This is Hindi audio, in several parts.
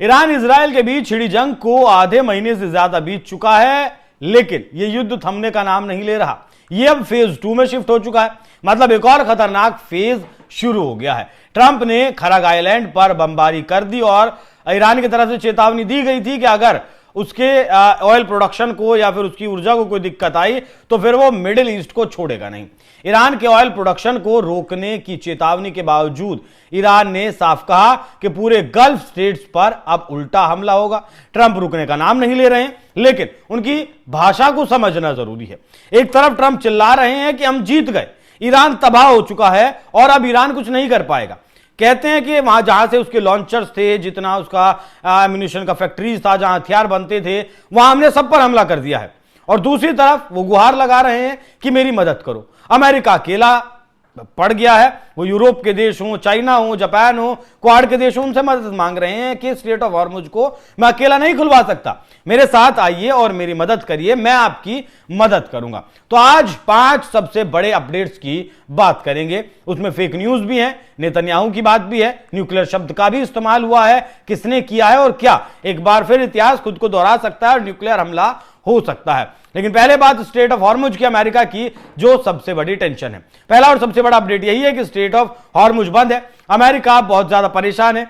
ईरान इजराइल के बीच छिड़ी जंग को आधे महीने से ज्यादा बीत चुका है, लेकिन यह युद्ध थमने का नाम नहीं ले रहा। यह अब फेज 2 में शिफ्ट हो चुका है। मतलब एक और खतरनाक फेज शुरू हो गया है। ट्रंप ने खरग आइलैंड पर बमबारी कर दी और ईरान की तरफ से चेतावनी दी गई थी कि अगर उसके ऑयल प्रोडक्शन को या फिर उसकी ऊर्जा को कोई दिक्कत आई तो फिर वो मिडिल ईस्ट को छोड़ेगा नहीं। ईरान के ऑयल प्रोडक्शन को रोकने की चेतावनी के बावजूद ईरान ने साफ कहा कि पूरे गल्फ स्टेट्स पर अब उल्टा हमला होगा। ट्रंप रुकने का नाम नहीं ले रहे हैं, लेकिन उनकी भाषा को समझना जरूरी है। एक तरफ ट्रंप चिल्ला रहे हैं कि हम जीत गए, ईरान तबाह हो चुका है और अब ईरान कुछ नहीं कर पाएगा। कहते हैं कि वहां जहां से उसके लॉन्चर्स थे, जितना उसका एम्यूनिशन का फैक्ट्रीज था, जहां हथियार बनते थे, वहां हमने सब पर हमला कर दिया है। और दूसरी तरफ वो गुहार लगा रहे हैं कि मेरी मदद करो। अमेरिका अकेला पड़ गया है। वो यूरोप के देश हो, चाइना हो, जापान हो, क्वाड के देश हो, उनसे मदद मांग रहे हैं कि स्ट्रेट ऑफ हॉर्मुज को मैं अकेला नहीं खुलवा सकता, मेरे साथ आइए और मेरी मदद करिए, मैं आपकी मदद करूंगा। तो आज 5 सबसे बड़े अपडेट्स की बात करेंगे। उसमें फेक न्यूज भी है, नेतन्याहू की बात भी है, न्यूक्लियर शब्द का भी इस्तेमाल हुआ है, किसने किया है और क्या। एक बार फिर इतिहास खुद को दोहरा सकता है और न्यूक्लियर हमला हो सकता है। लेकिन पहले बात स्ट्रेट ऑफ हॉर्मुज की, अमेरिका की, जो सबसे बड़ी टेंशन है। पहला और सबसे बड़ा अपडेट यही है कि स्ट्रेट ऑफ हॉर्मुज बंद है। अमेरिका बहुत ज्यादा परेशान है।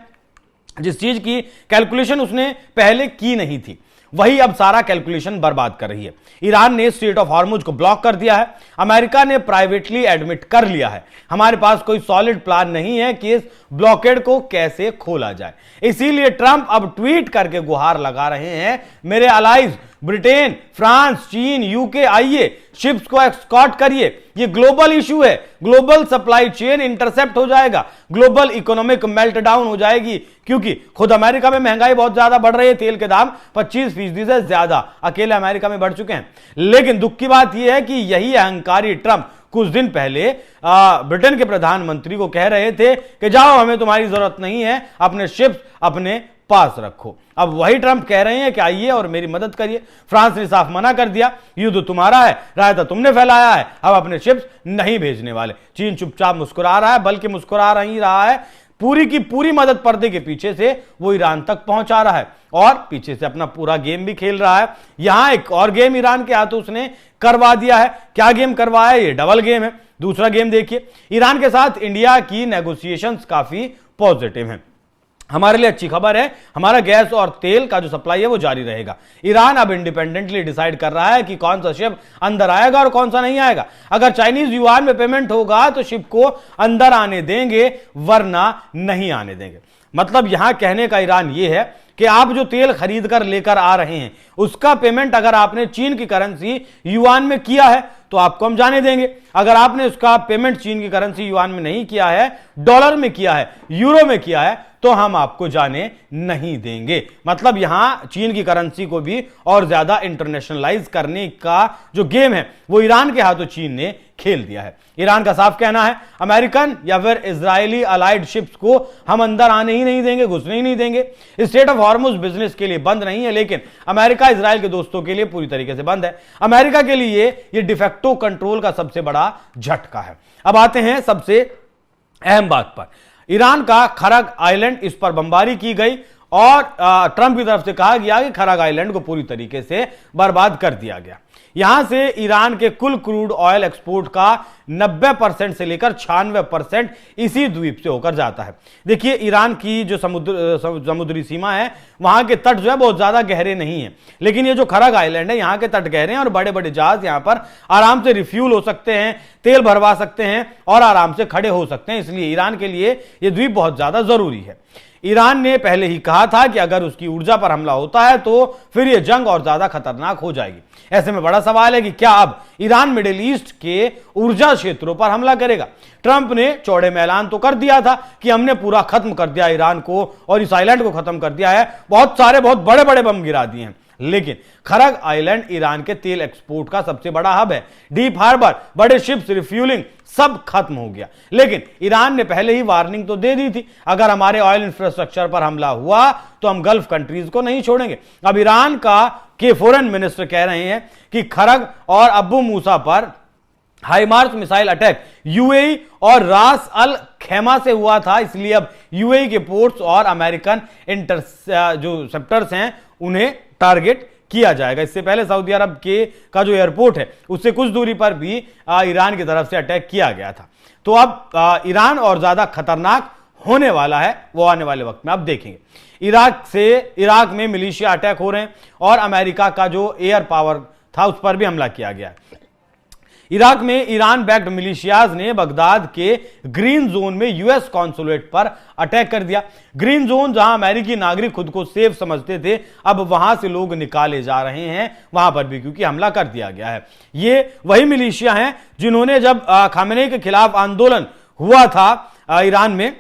जिस चीज की कैलकुलेशन उसने पहले की नहीं थी, वही अब सारा कैलकुलेशन बर्बाद कर रही है। ईरान ने स्ट्रेट ऑफ हॉर्मुज को ब्लॉक कर दिया है। अमेरिका ने प्राइवेटली एडमिट कर लिया है, हमारे पास कोई सॉलिड प्लान नहीं है कि इस ब्लॉकेड को कैसे खोला जाए। इसीलिए ट्रंप अब ट्वीट करके गुहार लगा रहे हैं, मेरे अलाइज ब्रिटेन, फ्रांस, चीन, यूके, आइए शिप्स को एस्कॉर्ट करिए। ये ग्लोबल इशू है, ग्लोबल सप्लाई चेन इंटरसेप्ट हो जाएगा, ग्लोबल इकोनॉमिक मेल्टडाउन हो जाएगी, क्योंकि खुद अमेरिका में महंगाई बहुत ज्यादा बढ़ रही है। तेल के दाम 25% से ज्यादा अकेले अमेरिका में बढ़ चुके हैं। लेकिन दुख की बात यह है कि यही अहंकारी ट्रंप कुछ दिन पहले ब्रिटेन के प्रधानमंत्री को कह रहे थे कि जाओ, हमें तुम्हारी जरूरत नहीं है, अपने शिप्स अपने पास रखो। अब वही ट्रंप कह रहे हैं कि आइए और मेरी मदद करिए। फ्रांस ने साफ मना कर दिया, युद्ध तुम्हारा है, रायता तुमने फैलाया है, अब अपने शिप्स नहीं भेजने वाले। चीन चुपचाप मुस्कुरा रहा है, बल्कि मुस्कुरा नहीं रहा है, पूरी की पूरी मदद पर्दे के पीछे से वो ईरान तक पहुंचा रहा है और पीछे से अपना पूरा गेम भी खेल रहा है। यहां एक और गेम ईरान के हाथों उसने करवा दिया है। क्या गेम करवाया है? ये डबल गेम है। दूसरा गेम देखिए, ईरान के साथ इंडिया की नेगोशिएशंस काफी पॉजिटिव हैं। हमारे लिए अच्छी खबर है, हमारा गैस और तेल का जो सप्लाई है वो जारी रहेगा। ईरान अब इंडिपेंडेंटली डिसाइड कर रहा है कि कौन सा शिप अंदर आएगा और कौन सा नहीं आएगा। अगर चाइनीज युआन में पेमेंट होगा तो शिप को अंदर आने देंगे, वरना नहीं आने देंगे। मतलब यहां कहने का ईरान ये है कि आप जो तेल खरीद कर लेकर आ रहे हैं, उसका पेमेंट अगर आपने चीन की करेंसी युआन में किया है तो आपको हम जाने देंगे। अगर आपने उसका पेमेंट चीन की करेंसी युआन में नहीं किया है, डॉलर में किया है, यूरो में किया है, तो हम आपको जाने नहीं देंगे। मतलब यहां चीन की करेंसी को भी और ज्यादा इंटरनेशनलाइज करने का जो गेम है वो ईरान के हाथों चीन ने खेल दिया है। ईरान का साफ कहना है, अमेरिकन या फिर इजरायली अलाइड शिप्स को हम अंदर आने ही नहीं देंगे, घुसने ही नहीं देंगे। स्ट्रेट ऑफ हॉर्मुज बिजनेस के लिए बंद नहीं है, लेकिन अमेरिका इजराइल के दोस्तों के लिए पूरी तरीके से बंद है। अमेरिका के लिए ये डिफेक्टो कंट्रोल का सबसे बड़ा झटका है। अब आते हैं सबसे अहम बात पर। ईरान का खरग आइलैंड, इस पर बमबारी की गई और ट्रंप की तरफ से कहा गया कि खरग आइलैंड को पूरी तरीके से बर्बाद कर दिया गया। यहां से ईरान के कुल क्रूड ऑयल एक्सपोर्ट का 90% से लेकर 96% इसी द्वीप से होकर जाता है। देखिए, ईरान की जो समुद्री सीमा है, वहां के तट जो है बहुत ज्यादा गहरे नहीं है, लेकिन ये जो खरग आइलैंड है, यहां के तट गहरे हैं और बड़े बड़े जहाज यहां पर आराम से रिफ्यूल हो सकते हैं, तेल भरवा सकते हैं और आराम से खड़े हो सकते हैं। इसलिए ईरान के लिए यह द्वीप बहुत ज्यादा जरूरी है। ईरान ने पहले ही कहा था कि अगर उसकी ऊर्जा पर हमला होता है तो फिर यह जंग और ज्यादा खतरनाक हो जाएगी। ऐसे में बड़ा सवाल है कि क्या अब ईरान मिडिल ईस्ट के ऊर्जा क्षेत्रों पर हमला करेगा? ट्रंप ने चौड़े में ऐलान तो कर दिया था कि हमने पूरा खत्म कर दिया ईरान को और इस आइलैंड को खत्म कर दिया है, बहुत सारे बहुत बड़े बड़े बम गिरा दिए हैं। लेकिन खरग आइलैंड ईरान के तेल एक्सपोर्ट का सबसे बड़ा हब है। डीप हार्बर, बड़े शिप्स, रिफ्यूलिंग सब खत्म हो गया। लेकिन ईरान ने पहले ही वार्निंग तो दे दी थी, अगर हमारे ऑयल इंफ्रास्ट्रक्चर पर हमला हुआ तो हम गल्फ कंट्रीज को नहीं छोड़ेंगे। अब ईरान के फॉरेन मिनिस्टर कह रहे हैं कि खरग और अब्बू मूसा पर हाईमार्स मिसाइल अटैक यूएई और रास अल खैमा से हुआ था, इसलिए अब यूएई के पोर्ट्स और अमेरिकन जो सेप्टर्स हैं उन्हें टारगेट किया जाएगा। इससे पहले सऊदी अरब के का जो एयरपोर्ट है उससे कुछ दूरी पर भी ईरान की तरफ से अटैक किया गया था। तो अब ईरान और ज्यादा खतरनाक होने वाला है, वो आने वाले वक्त में आप देखेंगे। इराक में मिलिशिया अटैक हो रहे हैं और अमेरिका का जो एयर पावर था उस पर भी हमला किया गया है। इराक में ईरान बैक्ड मिलिशियाज ने बगदाद के ग्रीन जोन में यूएस कॉन्सुलेट पर अटैक कर दिया। ग्रीन जोन जहां अमेरिकी नागरिक खुद को सेफ समझते थे, अब वहां से लोग निकाले जा रहे हैं वहां पर भी, क्योंकि हमला कर दिया गया है। ये वही मिलिशिया हैं जिन्होंने जब खामेनेई के खिलाफ आंदोलन हुआ था ईरान में,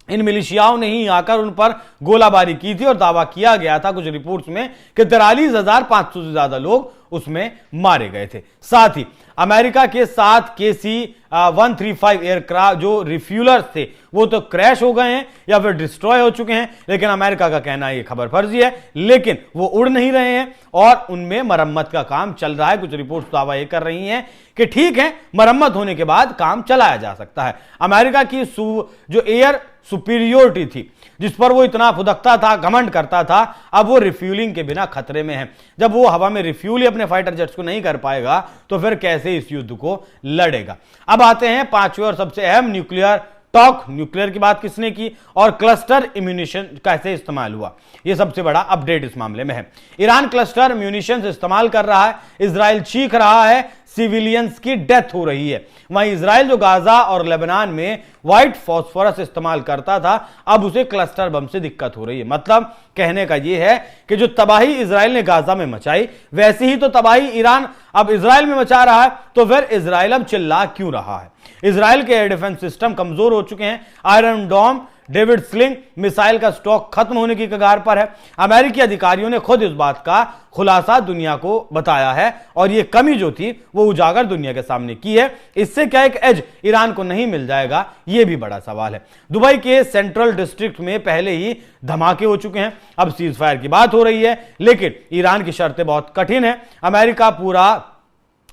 इन मिलिशियाओं ने ही आकर उन पर गोलाबारी की थी और दावा किया गया था कुछ रिपोर्ट्स में कि 43,500 से ज्यादा लोग उसमें मारे गए थे। साथ ही अमेरिका के 7 KC-135 एयरक्राफ्ट जो रिफ्यूलर्स थे वो तो क्रैश हो गए हैं या फिर डिस्ट्रॉय हो चुके हैं, लेकिन अमेरिका का कहना है ये खबर फर्जी है, लेकिन वो उड़ नहीं रहे हैं और उनमें मरम्मत का काम चल रहा है। कुछ रिपोर्ट्स दावा ये कर रही हैं कि ठीक है, मरम्मत होने के बाद काम चलाया जा सकता है। अमेरिका की जो एयर सुपीरियोरिटी थी जिस पर वो इतना फुदकता था, घमंड करता था, अब वो रिफ्यूलिंग के बिना खतरे में है। जब वो हवा में रिफ्यूल अपने फाइटर जेट्स को नहीं कर पाएगा तो फिर कैसे इस युद्ध को लड़ेगा। अब आते हैं पांचवें और सबसे अहम न्यूक्लियर टॉक। न्यूक्लियर की बात किसने की और क्लस्टर इम्यूनिशन कैसे इस्तेमाल हुआ, यह सबसे बड़ा अपडेट इस मामले में है। ईरान क्लस्टर म्यूनिशन इस्तेमाल कर रहा है, इजराइल चीख रहा है, सिविलियंस की डेथ हो रही है। वहीं इजराइल जो गाजा और लेबनान में व्हाइट फॉस्फोरस इस्तेमाल करता था, अब उसे क्लस्टर बम से दिक्कत हो रही है। मतलब कहने का यह है कि जो तबाही इजराइल ने गाजा में मचाई, वैसी ही तो तबाही ईरान अब इजराइल में मचा रहा है। तो फिर इजराइल अब चिल्ला क्यों रहा है? इजराइल के एयर डिफेंस सिस्टम कमजोर हो चुके हैं। आयरन डोम, डेविड स्लिंग मिसाइल का स्टॉक खत्म होने की कगार पर है। अमेरिकी अधिकारियों ने खुद इस बात का खुलासा दुनिया को बताया है और यह कमी जो थी वो उजागर दुनिया के सामने की है। इससे क्या एक एज ईरान को नहीं मिल जाएगा, यह भी बड़ा सवाल है। दुबई के सेंट्रल डिस्ट्रिक्ट में पहले ही धमाके हो चुके हैं, अब सीज फायर की बात हो रही है, लेकिन ईरान की शर्तें बहुत कठिन है। अमेरिका पूरा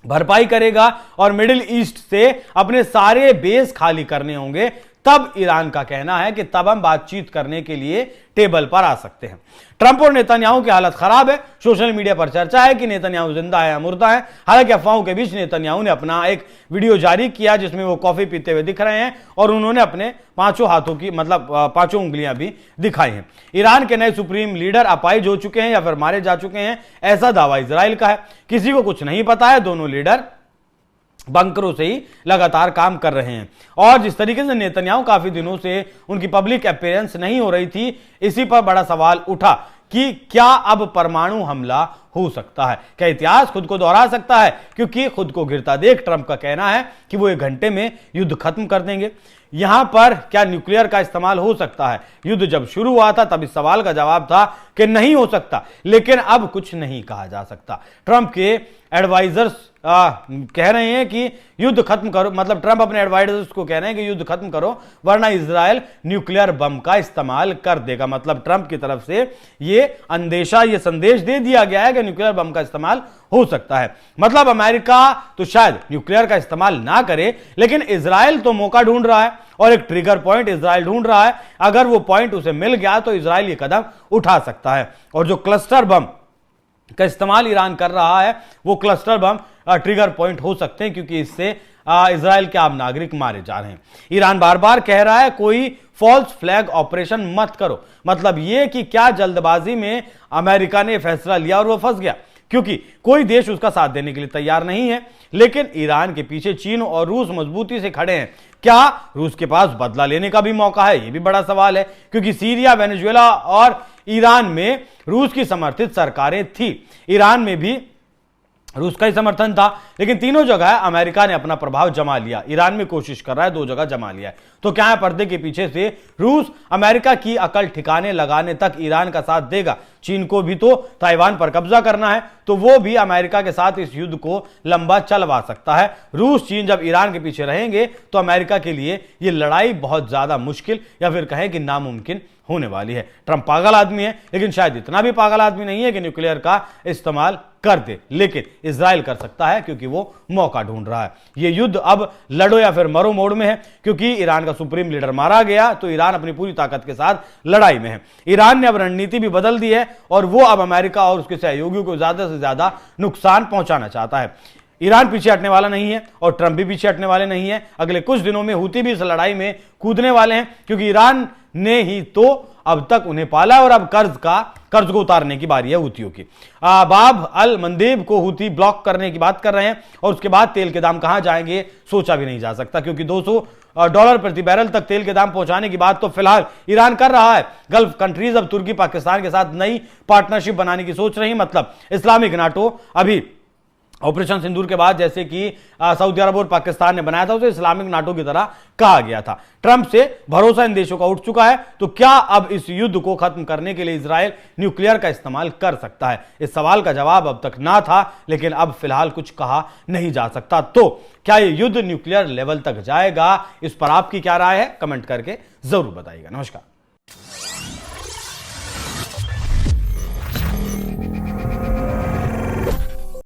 भरपाई करेगा और मिडिल ईस्ट से अपने सारे बेस खाली करने होंगे, तब ईरान का कहना है कि तब हम बातचीत करने के लिए टेबल पर आ सकते हैं। ट्रंप और नेतन्याहू की हालत खराब है। सोशल मीडिया पर चर्चा है कि नेतन्याहू जिंदा है या मुर्दा है। हालांकि अफवाहों के बीच नेतन्याहू ने अपना एक वीडियो जारी किया जिसमें वो कॉफी पीते हुए दिख रहे हैं और उन्होंने अपने पांचों हाथों की मतलब पांचों उंगलियां भी दिखाई हैं। ईरान के नए सुप्रीम लीडर अपाहिज हो चुके हैं या फिर मारे जा चुके हैं, ऐसा दावा इजराइल का है। किसी को कुछ नहीं पता है, दोनों लीडर बंकरों से ही लगातार काम कर रहे हैं। और जिस तरीके से नेतन्याहू काफी दिनों से उनकी पब्लिक अपीयरेंस नहीं हो रही थी, इसी पर बड़ा सवाल उठा कि क्या अब परमाणु हमला हो सकता है, क्या इतिहास खुद को दोहरा सकता है? क्योंकि खुद को गिरता देख ट्रंप का कहना है कि वो 1 घंटे में युद्ध खत्म कर देंगे। यहां पर क्या न्यूक्लियर का इस्तेमाल हो सकता है? युद्ध जब शुरू हुआ था तब इस सवाल का जवाब था कि नहीं हो सकता, लेकिन अब कुछ नहीं कहा जा सकता। ट्रंप के एडवाइजर्स कह रहे हैं कि युद्ध खत्म करो, मतलब ट्रंप अपने एडवाइजर्स को कह रहे हैं कि युद्ध खत्म करो वरना इजराइल न्यूक्लियर बम का इस्तेमाल कर देगा। मतलब ट्रंप की तरफ से ये अंदेशा, ये संदेश दे दिया गया है कि न्यूक्लियर बम का इस्तेमाल हो सकता है। मतलब अमेरिका तो शायद न्यूक्लियर का इस्तेमाल ना करे, लेकिन इजराइल तो मौका ढूंढ रहा है और एक ट्रिगर पॉइंट इजराइल ढूंढ रहा है। अगर वो पॉइंट उसे मिल गया तो इजराइल ये कदम उठा सकता है। और जो क्लस्टर बम का इस्तेमाल ईरान कर रहा है, वो क्लस्टर बम ट्रिगर पॉइंट हो सकते हैं, क्योंकि इससे इजराइल के आम नागरिक मारे जा रहे हैं। ईरान बार बार कह रहा है कोई फॉल्स फ्लैग ऑपरेशन मत करो। मतलब यह कि क्या जल्दबाजी में अमेरिका ने फैसला लिया और वो फंस गया, क्योंकि कोई देश उसका साथ देने के लिए तैयार नहीं है। लेकिन ईरान के पीछे चीन और रूस मजबूती से खड़े हैं। क्या रूस के पास बदला लेने का भी मौका है? यह भी बड़ा सवाल है, क्योंकि सीरिया, वेनेजुएला और ईरान में रूस की समर्थित सरकारें थी। ईरान में भी रूस का ही समर्थन था, लेकिन तीनों जगह अमेरिका ने अपना प्रभाव जमा लिया। ईरान में कोशिश कर रहा है, 2 जगह जमा लिया है। तो क्या है, पर्दे के पीछे से रूस अमेरिका की अकल ठिकाने लगाने तक ईरान का साथ देगा। चीन को भी तो ताइवान पर कब्जा करना है, तो वो भी अमेरिका के साथ इस युद्ध को लंबा चलवा सकता है। रूस, चीन जब ईरान के पीछे रहेंगे तो अमेरिका के लिए यह लड़ाई बहुत ज्यादा मुश्किल या फिर कहें कि नामुमकिन होने वाली है। ट्रंप पागल आदमी है, लेकिन शायद इतना भी पागल आदमी नहीं है कि न्यूक्लियर का इस्तेमाल कर दे, लेकिन इजराइल कर सकता है क्योंकि वो मौका ढूंढ रहा है। ये युद्ध अब लड़ो या फिर मरो मोड में है, क्योंकि ईरान का सुप्रीम लीडर मारा गया तो ईरान अपनी पूरी ताकत के साथ लड़ाई में है। ईरान ने अब रणनीति भी बदल दी है और वो अब अमेरिका और उसके सहयोगियों को ज्यादा से ज्यादा नुकसान पहुंचाना चाहता है। ईरान पीछे हटने वाला नहीं है और ट्रंप भी पीछे हटने वाले नहीं है। अगले कुछ दिनों में हूती भी इस लड़ाई में कूदने वाले हैं, क्योंकि ईरान ने ही तो अब तक उन्हें पाला और अब कर्ज को उतारने की बारी है हूतियों की। बाब अल मंदेब को हूती ब्लॉक करने की बात कर रहे हैं और उसके बाद तेल के दाम कहां जाएंगे सोचा भी नहीं जा सकता, क्योंकि $200 प्रति बैरल तक तेल के दाम पहुंचाने की बात तो फिलहाल ईरान कर रहा है। गल्फ कंट्रीज अब तुर्की पाकिस्तान के साथ नई पार्टनरशिप बनाने की सोच रही, मतलब इस्लामिक नाटो अभी ऑपरेशन सिंदूर के बाद जैसे कि सऊदी अरब और पाकिस्तान ने बनाया था उसे इस्लामिक नाटो की तरह कहा गया था। ट्रंप से भरोसा इन देशों का उठ चुका है, तो क्या अब इस युद्ध को खत्म करने के लिए इजराइल न्यूक्लियर का इस्तेमाल कर सकता है? इस सवाल का जवाब अब तक ना था, लेकिन अब फिलहाल कुछ कहा नहीं जा सकता। तो क्या यह युद्ध न्यूक्लियर लेवल तक जाएगा? इस पर आपकी क्या राय है? कमेंट करके जरूर बताइएगा। नमस्कार।